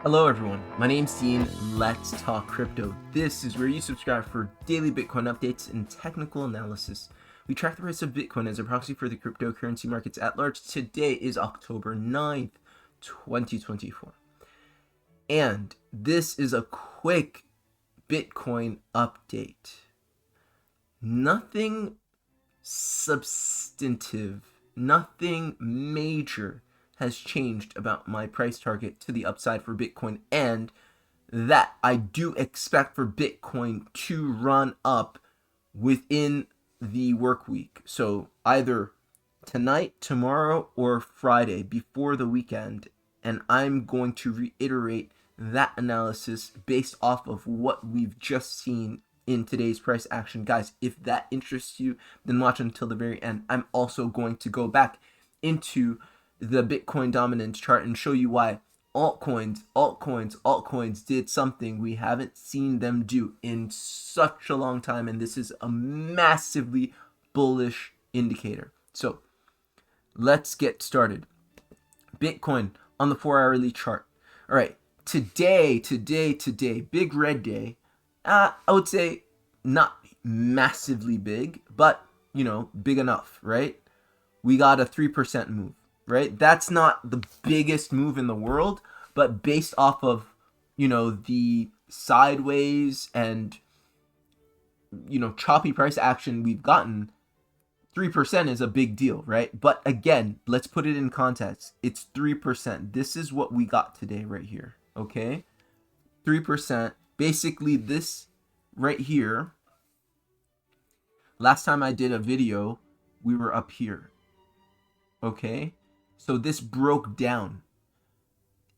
Hello everyone, my name's Dean. Let's talk crypto. This is where you subscribe for daily Bitcoin updates and technical analysis. We track the price of Bitcoin as a proxy for the cryptocurrency markets at large. Today is October 9th, 2024. And this is a quick Bitcoin update. Nothing substantive, nothing major has changed about my price target to the upside for Bitcoin, and that I do expect for Bitcoin to run up within the work week. So either tonight, tomorrow, or Friday before the weekend. And I'm going to reiterate that analysis based off of what we've just seen in today's price action. Guys, if that interests you, then watch until the very end. I'm also going to go back into the Bitcoin dominance chart and show you why altcoins did something we haven't seen them do in such a long time, and this is a massively bullish indicator. So let's get started. Bitcoin on the 4-hourly chart. All right, today, big red day. I would say not massively big, but big enough, right? We got a 3% move. Right? That's not the biggest move in the world, but based off of, the sideways and, choppy price action we've gotten, 3% is a big deal, right? But again, let's put it in context. It's 3%. This is what we got today right here, okay? 3%. Basically, this right here, last time I did a video, we were up here, okay? So this broke down.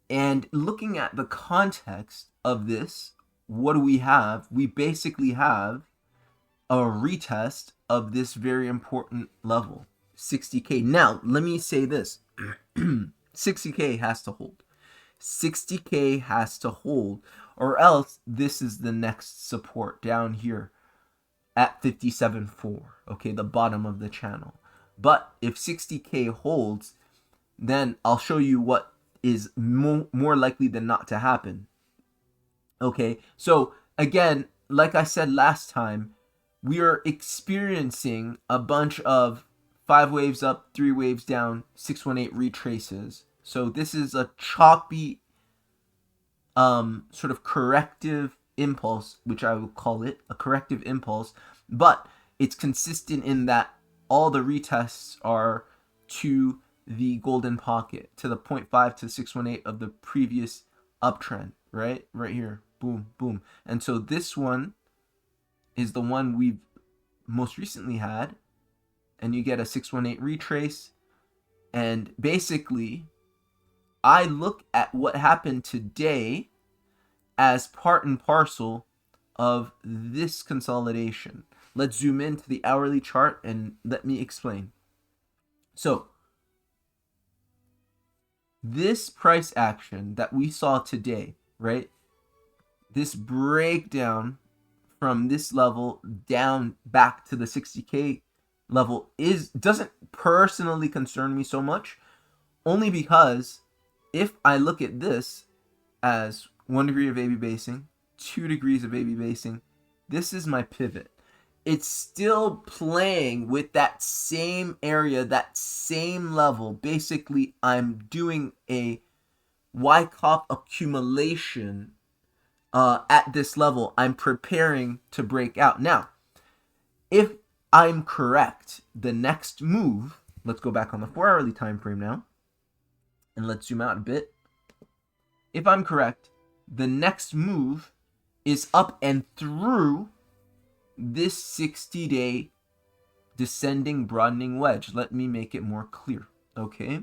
And looking at the context of this, what do we have? We basically have a retest of this very important level, 60K. Now, let me say this. 60K has to hold. 60K has to hold, or else this is the next support down here at 57.4, okay, the bottom of the channel. But if 60K holds, then I'll show you what is more likely than not to happen. Okay, so again, like I said last time, we are experiencing a bunch of 5 waves up, 3 waves down, 618 retraces. So this is a choppy sort of corrective impulse, which I will call it a corrective impulse, but it's consistent in that all the retests are to the golden pocket, to the 0.5 to 618 of the previous uptrend, right here, boom, boom. And so this one is the one we've most recently had, and you get a 618 retrace. And basically, I look at what happened today as part and parcel of this consolidation. Let's zoom into the hourly chart and let me explain. So this price action that we saw today, right? This breakdown from this level down back to the 60K level doesn't personally concern me so much, only because if I look at this as 1 degree of AB basing, 2 degrees of AB basing, this is my pivot. It's still playing with that same area, that same level. Basically, I'm doing a Wyckoff accumulation at this level. I'm preparing to break out. Now, if I'm correct, the next move, let's go back on the 4-hourly time frame now, and let's zoom out a bit. If I'm correct, the next move is up and through this 60-day descending broadening wedge. Let me make it more clear, okay?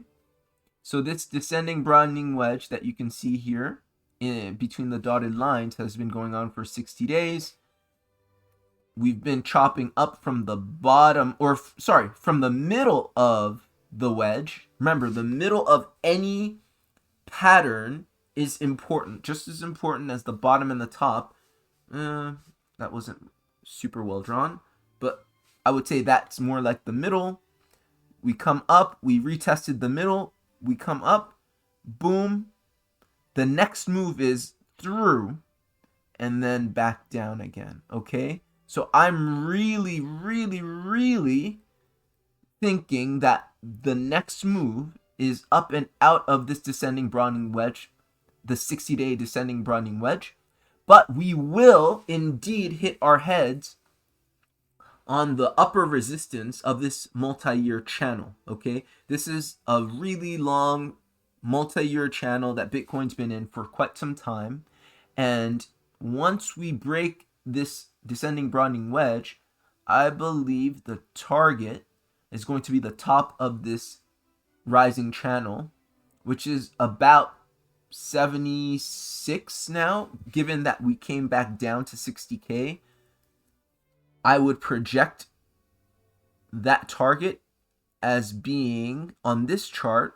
So this descending broadening wedge that you can see here in between the dotted lines has been going on for 60 days. We've been chopping up from the bottom, from the middle of the wedge. Remember, the middle of any pattern is important, just as important as the bottom and the top. That wasn't super well drawn, but I would say that's more like the middle. We come up, we retested the middle, we come up, boom, the next move is through and then back down again, okay? So I'm really, really, really thinking that the next move is up and out of this descending broadening wedge, the 60-day descending broadening wedge, but we will indeed hit our heads on the upper resistance of this multi-year channel, okay? This is a really long multi-year channel that Bitcoin's been in for quite some time, and once we break this descending broadening wedge, I believe the target is going to be the top of this rising channel, which is about 76 now, given that we came back down to 60K. I would project that target as being on this chart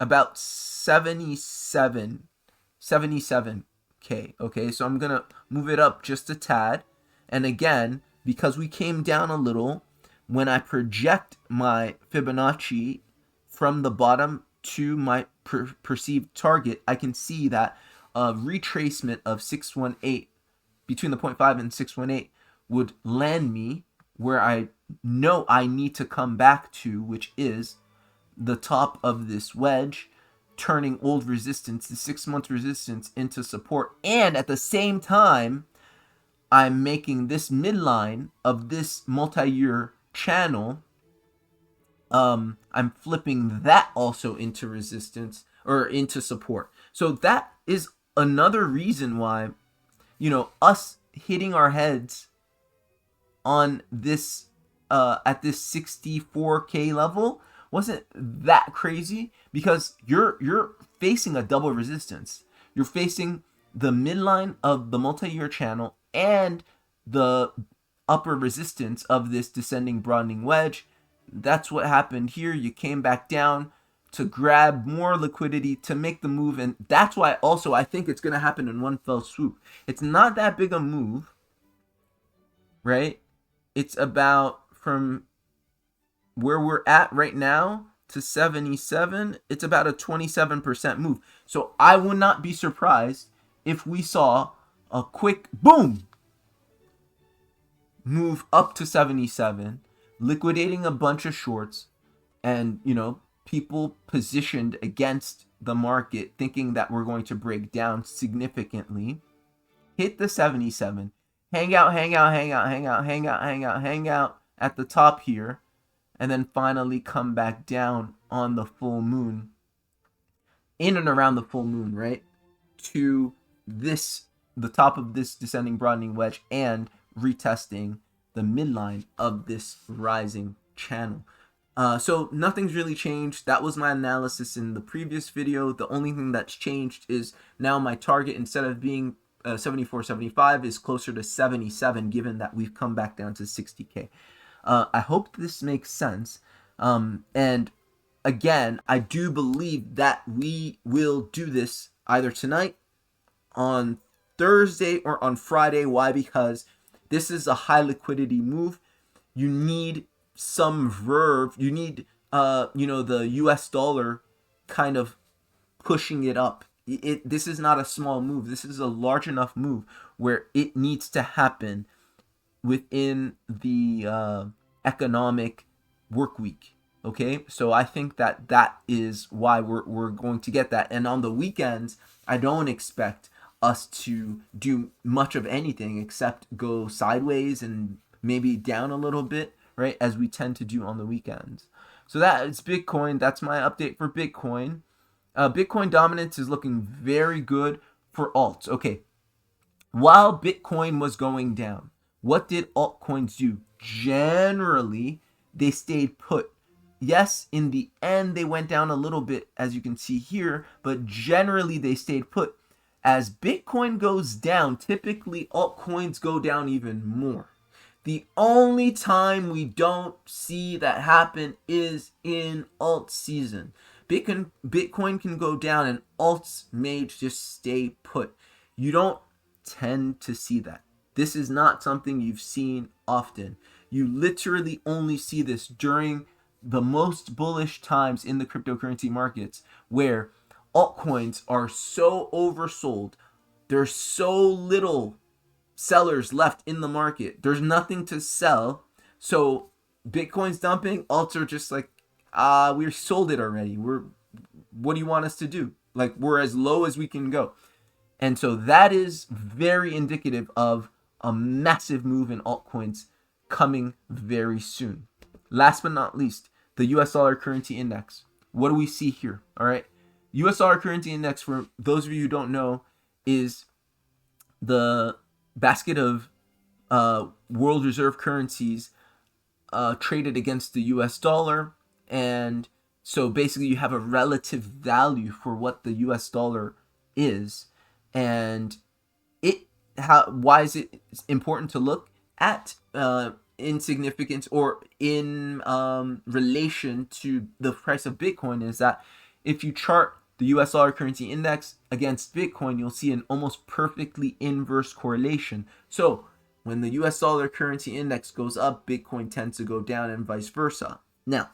about 77K. Okay, so I'm gonna move it up just a tad, and again, because we came down a little, when I project my Fibonacci from the bottom to my perceived target, I can see that a retracement of 618 between the 0.5 and 618 would land me where I know I need to come back to, which is the top of this wedge, turning old resistance, the 6-month resistance, into support. And at the same time, I'm making this midline of this multi-year channel, I'm flipping that also into resistance or into support. So that is another reason why, us hitting our heads on this at this 64K level wasn't that crazy, because you're facing a double resistance. You're facing the midline of the multi-year channel and the upper resistance of this descending broadening wedge. That's what happened here. You came back down to grab more liquidity to make the move, and that's why also I think it's going to happen in one fell swoop. It's not that big a move, right? It's about from where we're at right now to 77, it's about a 27% move. So I would not be surprised if we saw a quick boom move up to 77, liquidating a bunch of shorts, and people positioned against the market thinking that we're going to break down significantly, hit the 77, hang out at the top here, and then finally come back down on the full moon, in and around the full moon, right, to the top of this descending broadening wedge, and retesting the midline of this rising channel. So nothing's really changed. That was my analysis in the previous video. The only thing that's changed is now my target, instead of being 74.75, is closer to 77, given that we've come back down to 60K. I hope this makes sense. And again, I do believe that we will do this either tonight, on Thursday, or on Friday. Why? Because this is a high liquidity move. You need some verve. You need, the US dollar kind of pushing it up. This is not a small move. This is a large enough move where it needs to happen within the economic work week. Okay, so I think that is why we're going to get that. And on the weekends, I don't expect us to do much of anything except go sideways and maybe down a little bit, right, as we tend to do on the weekends. So that is Bitcoin. That's my update for Bitcoin. Bitcoin dominance is looking very good for alts. Okay, while Bitcoin was going down, what did altcoins do? Generally, they stayed put. Yes, in the end, they went down a little bit, as you can see here, but generally they stayed put. As Bitcoin goes down, typically altcoins go down even more. The only time we don't see that happen is in alt season. Bitcoin can go down and alts may just stay put. You don't tend to see that. This is not something you've seen often. You literally only see this during the most bullish times in the cryptocurrency markets, where altcoins are so oversold. There's so little sellers left in the market. There's nothing to sell. So Bitcoin's dumping. Alts are just like, we sold it already. What do you want us to do? Like, we're as low as we can go. And so that is very indicative of a massive move in altcoins coming very soon. Last but not least, the US dollar currency index. What do we see here? All right. US dollar currency index, for those of you who don't know, is the basket of world reserve currencies traded against the US dollar. And so basically you have a relative value for what the US dollar is. And why is it important to look at in significance or in relation to the price of Bitcoin is that if you chart the US dollar currency index against Bitcoin, you'll see an almost perfectly inverse correlation. So when the US dollar currency index goes up, Bitcoin tends to go down and vice versa. Now,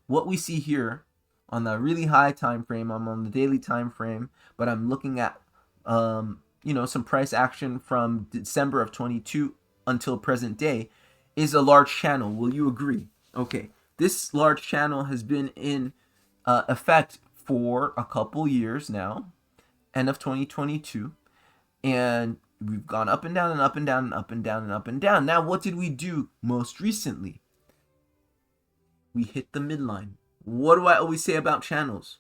what we see here on the really high time frame, I'm on the daily time frame, but I'm looking at some price action from December of 22 until present day, is a large channel. Will you agree? Okay, this large channel has been in effect for a couple years now, end of 2022, and we've gone up and down and up and down and up and down and up and down. Now, what did we do most recently? We hit the midline. What do I always say about channels?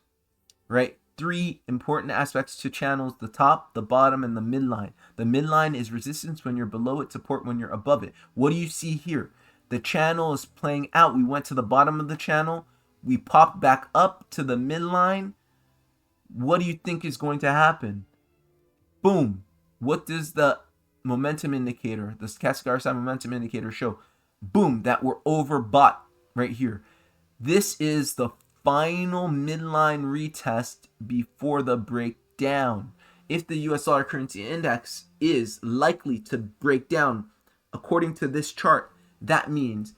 Right? 3 important aspects to channels: the top, the bottom, and the midline. The midline is resistance when you're below it, support when you're above it. What do you see here? The channel is playing out. We went to the bottom of the channel. We popped back up to the midline. What do you think is going to happen? Boom. What does the momentum indicator, the stochastic RSI momentum indicator, show? Boom, that we're overbought right here. This is the final midline retest before the breakdown. If the US dollar currency index is likely to break down according to this chart, that means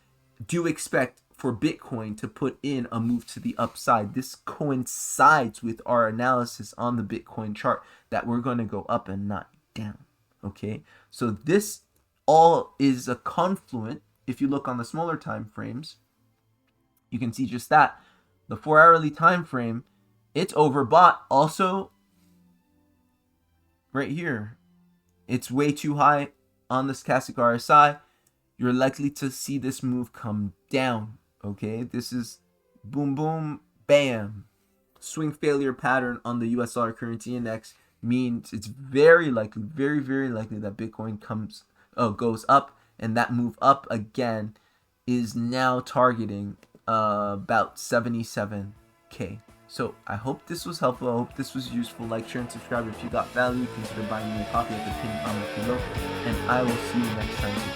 do expect for Bitcoin to put in a move to the upside. This coincides with our analysis on the Bitcoin chart that we're going to go up and not down. Okay, so this all is a confluent. If you look on the smaller time frames, you can see just that. The 4-hourly time frame, it's overbought. Also, right here, it's way too high on the stochastic RSI. You're likely to see this move come down. Okay, this is boom, boom, bam. Swing failure pattern on the US dollar currency index means it's very likely, very, very likely that Bitcoin goes up, and that move up again is now targeting about 77K. So I hope this was helpful. I hope this was useful. Like, share, and subscribe. If you got value, consider buying me a copy at the pinned comment below. And I will see you next time.